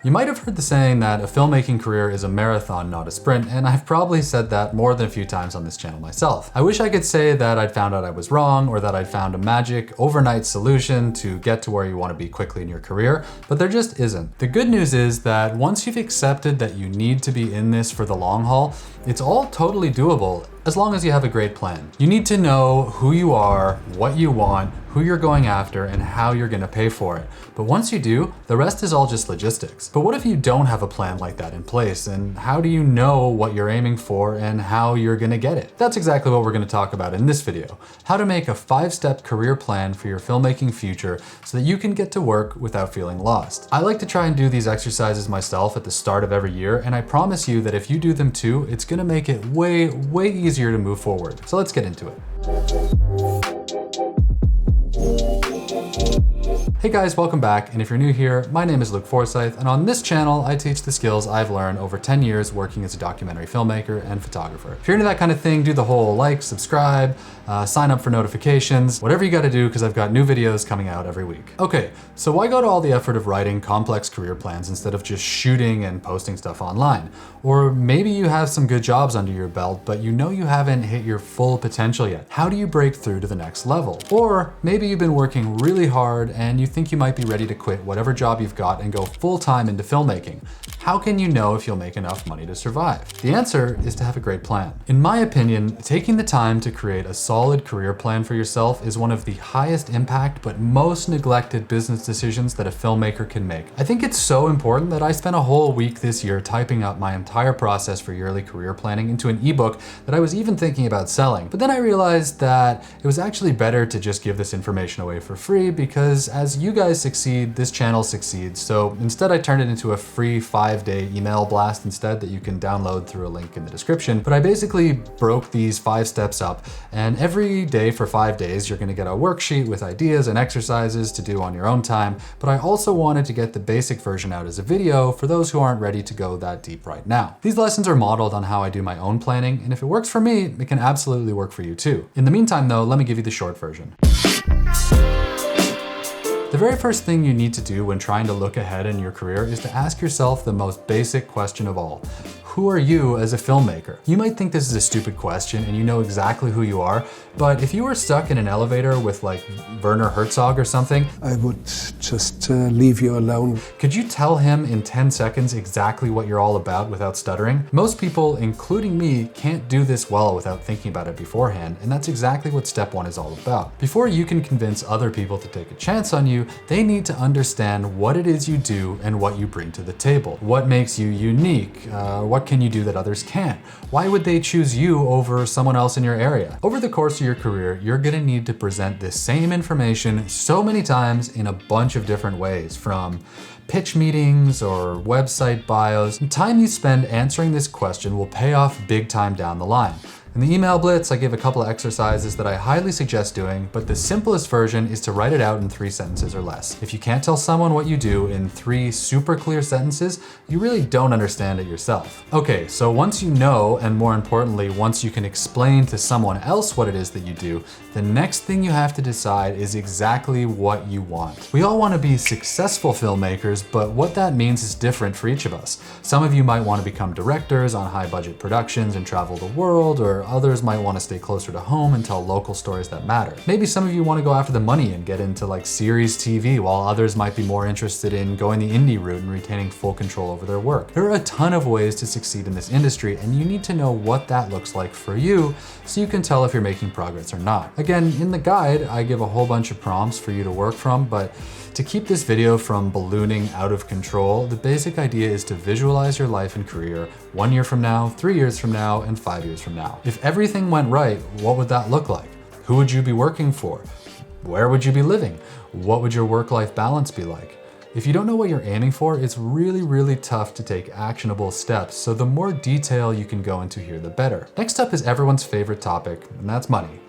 You might have heard the saying that a filmmaking career is a marathon, not a sprint, and I've probably said that more than a few times on this channel myself. I wish I could say that I'd found out I was wrong, or that I'd found a magic overnight solution to get to where you want to be quickly in your career, but there just isn't. The good news is that once you've accepted that you need to be in this for the long haul, it's all totally doable, as long as you have a great plan. You need to know who you are, what you want, who you're going after, and how you're gonna pay for it. But once you do, the rest is all just logistics. But what if you don't have a plan like that in place? And how do you know what you're aiming for and how you're gonna get it? That's exactly what we're gonna talk about in this video. How to make a 5-step career plan for your filmmaking future so that you can get to work without feeling lost. I like to try and do these exercises myself at the start of every year, and I promise you that if you do them too, it's gonna make it way easier to move forward. So let's get into it. Hey guys, welcome back, and if you're new here, my name is Luke Forsyth, and on this channel, I teach the skills I've learned over 10 years working as a documentary filmmaker and photographer. If you're into that kind of thing, do the whole like, subscribe, sign up for notifications, whatever you gotta do, because I've got new videos coming out every week. Okay, so why go to all the effort of writing complex career plans instead of just shooting and posting stuff online? Or maybe you have some good jobs under your belt, but you know you haven't hit your full potential yet. How do you break through to the next level? Or maybe you've been working really hard and you think you might be ready to quit whatever job you've got and go full-time into filmmaking. How can you know if you'll make enough money to survive? The answer is to have a great plan. In my opinion, taking the time to create a solid career plan for yourself is one of the highest impact but most neglected business decisions that a filmmaker can make. I think it's so important that I spent a whole week this year typing up my entire process for yearly career planning into an ebook that I was even thinking about selling. But then I realized that it was actually better to just give this information away for free, because as you guys succeed, this channel succeeds. So instead I turned it into a free 5-day email blast instead that you can download through a link in the description. But I basically broke these 5 steps up, and every day for 5 days, you're gonna get a worksheet with ideas and exercises to do on your own time. But I also wanted to get the basic version out as a video for those who aren't ready to go that deep right now. These lessons are modeled on how I do my own planning, and if it works for me, it can absolutely work for you too. In the meantime though, let me give you the short version. The very first thing you need to do when trying to look ahead in your career is to ask yourself the most basic question of all. Who are you as a filmmaker? You might think this is a stupid question and you know exactly who you are, but if you were stuck in an elevator with like Werner Herzog or something, I would just leave you alone. Could you tell him in 10 seconds exactly what you're all about without stuttering? Most people, including me, can't do this well without thinking about it beforehand, and that's exactly what step 1 is all about. Before you can convince other people to take a chance on you, they need to understand what it is you do and what you bring to the table. What makes you unique? What can you do that others can't? Why would they choose you over someone else in your area? Over the course of your career, you're gonna need to present this same information so many times in a bunch of different ways, from pitch meetings or website bios. The time you spend answering this question will pay off big time down the line. In the email blitz, I give a couple of exercises that I highly suggest doing, but the simplest version is to write it out in 3 sentences or less. If you can't tell someone what you do in 3 super clear sentences, you really don't understand it yourself. Okay, so once you know, and more importantly, once you can explain to someone else what it is that you do, the next thing you have to decide is exactly what you want. We all want to be successful filmmakers, but what that means is different for each of us. Some of you might want to become directors on high-budget productions and travel the world, or others might want to stay closer to home and tell local stories that matter. Maybe some of you want to go after the money and get into like series TV, while others might be more interested in going the indie route and retaining full control over their work. There are a ton of ways to succeed in this industry, and you need to know what that looks like for you so you can tell if you're making progress or not. Again, in the guide, I give a whole bunch of prompts for you to work from, but to keep this video from ballooning out of control, the basic idea is to visualize your life and career 1 year from now, 3 years from now, and 5 years from now. If everything went right, what would that look like? Who would you be working for? Where would you be living? What would your work-life balance be like? If you don't know what you're aiming for, it's really tough to take actionable steps, so the more detail you can go into here, the better. Next up is everyone's favorite topic, and that's money.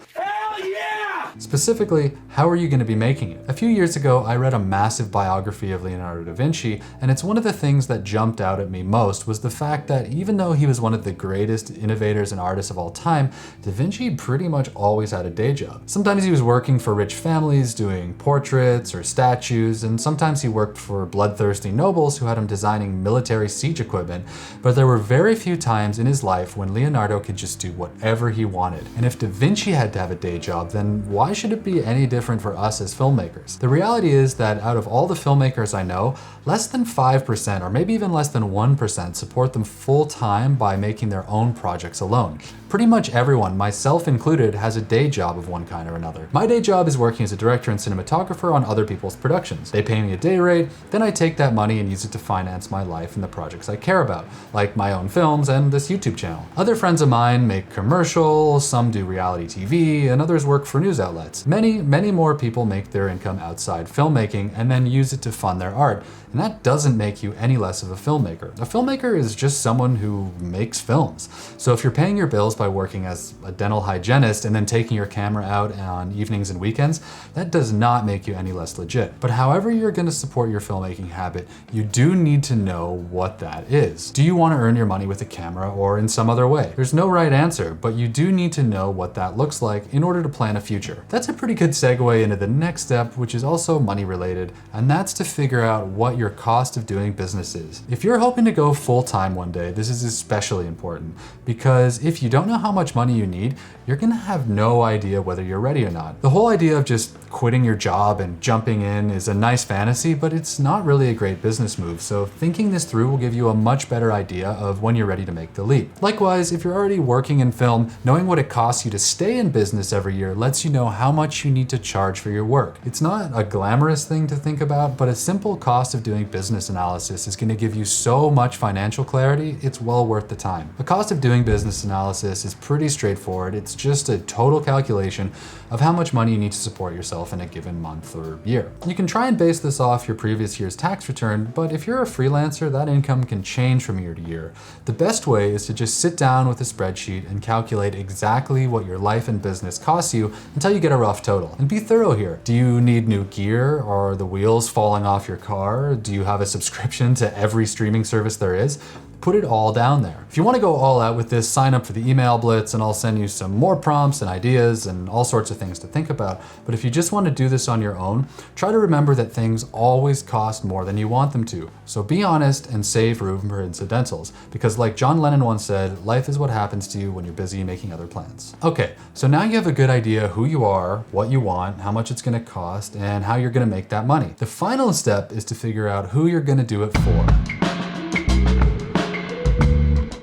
Specifically, how are you going to be making it? A few years ago, I read a massive biography of Leonardo da Vinci, and it's one of the things that jumped out at me most was the fact that even though he was one of the greatest innovators and artists of all time, da Vinci pretty much always had a day job. Sometimes he was working for rich families doing portraits or statues, and sometimes he worked for bloodthirsty nobles who had him designing military siege equipment, but there were very few times in his life when Leonardo could just do whatever he wanted. And if da Vinci had to have a day job, then why should it be any different for us as filmmakers? The reality is that out of all the filmmakers I know, less than 5% or maybe even less than 1% support them full time by making their own projects alone. Pretty much everyone, myself included, has a day job of one kind or another. My day job is working as a director and cinematographer on other people's productions. They pay me a day rate, then I take that money and use it to finance my life and the projects I care about, like my own films and this YouTube channel. Other friends of mine make commercials, some do reality TV, and others work for news outlets. Many more people make their income outside filmmaking and then use it to fund their art. And that doesn't make you any less of a filmmaker. A filmmaker is just someone who makes films. So if you're paying your bills by working as a dental hygienist and then taking your camera out on evenings and weekends, that does not make you any less legit. But however you're gonna support your filmmaking habit, you do need to know what that is. Do you wanna earn your money with a camera or in some other way? There's no right answer, but you do need to know what that looks like in order to plan a future. That's a pretty good segue into the next step, which is also money related, and that's to figure out what your cost of doing business is. If you're hoping to go full-time one day, this is especially important because if you don't know how much money you need, you're gonna have no idea whether you're ready or not. The whole idea of just quitting your job and jumping in is a nice fantasy, but it's not really a great business move. So thinking this through will give you a much better idea of when you're ready to make the leap. Likewise, if you're already working in film, knowing what it costs you to stay in business every year lets you know how much you need to charge for your work. It's not a glamorous thing to think about, but a simple cost of doing business analysis is going to give you so much financial clarity, it's well worth the time. The cost of doing business analysis is pretty straightforward. It's just a total calculation of how much money you need to support yourself in a given month or year. You can try and base this off your previous year's tax return, but if you're a freelancer, that income can change from year to year. The best way is to just sit down with a spreadsheet and calculate exactly what your life and business costs you until you get a rough total. And be thorough here. Do you need new gear? Are the wheels falling off your car? Do you have a subscription to every streaming service there is? Put it all down there. If you want to go all out with this, sign up for the email blitz and I'll send you some more prompts and ideas and all sorts of things to think about. But if you just want to do this on your own, try to remember that things always cost more than you want them to. So be honest and save room for incidentals. Because like John Lennon once said, life is what happens to you when you're busy making other plans. Okay, so now you have a good idea who you are, what you want, how much it's going to cost, and how you're going to make that money. The final step is to figure out who you're going to do it for.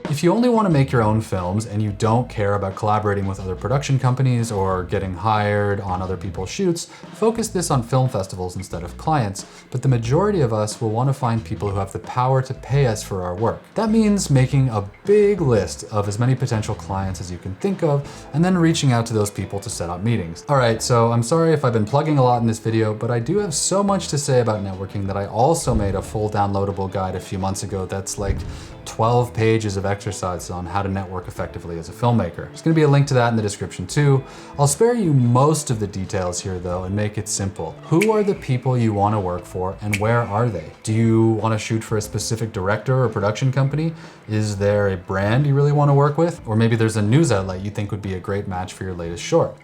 If you only want to make your own films and you don't care about collaborating with other production companies or getting hired on other people's shoots, focus this on film festivals instead of clients, but the majority of us will want to find people who have the power to pay us for our work. That means making a big list of as many potential clients as you can think of, and then reaching out to those people to set up meetings. All right, so I'm sorry if I've been plugging a lot in this video, but I do have so much to say about networking that I also made a full downloadable guide a few months ago that's like 12 pages of exercises on how to network effectively as a filmmaker. There's gonna be a link to that in the description too. I'll spare you most of the details here though and make it simple. Who are the people you wanna work for and where are they? Do you wanna shoot for a specific director or production company? Is there a brand you really wanna work with? Or maybe there's a news outlet you think would be a great match for your latest short.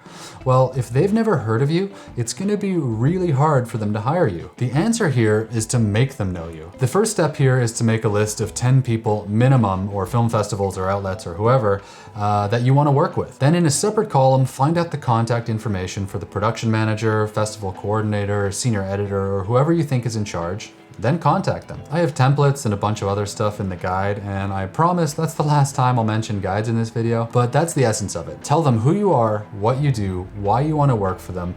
Well, if they've never heard of you, it's gonna be really hard for them to hire you. The answer here is to make them know you. The first step here is to make a list of 10 people minimum, or film festivals or outlets or whoever, that you want to work with. Then in a separate column, find out the contact information for the production manager, festival coordinator, senior editor, or whoever you think is in charge. Then contact them. I have templates and a bunch of other stuff in the guide, and I promise that's the last time I'll mention guides in this video, but that's the essence of it. Tell them who you are, what you do, why you want to work for them,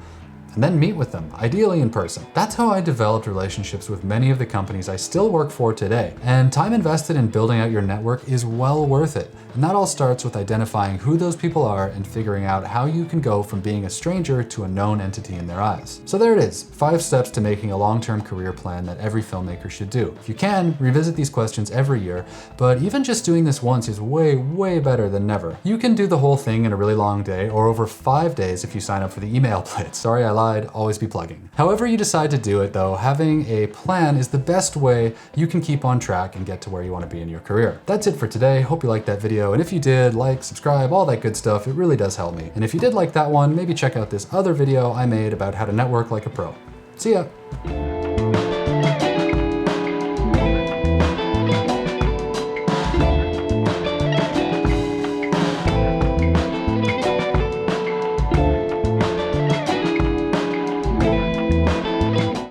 and then meet with them, ideally in person. That's how I developed relationships with many of the companies I still work for today. And time invested in building out your network is well worth it. And that all starts with identifying who those people are and figuring out how you can go from being a stranger to a known entity in their eyes. So there it is, 5 steps to making a long-term career plan that every filmmaker should do. If you can, revisit these questions every year, but even just doing this once is way better than never. You can do the whole thing in a really long day or over 5 days if you sign up for the email blitz. Sorry, I lied, always be plugging. However you decide to do it though, having a plan is the best way you can keep on track and get to where you want to be in your career. That's it for today. Hope you liked that video, and if you did, like, subscribe, all that good stuff. It really does help me. And if you did like that one, maybe check out this other video I made about how to network like a pro. See ya.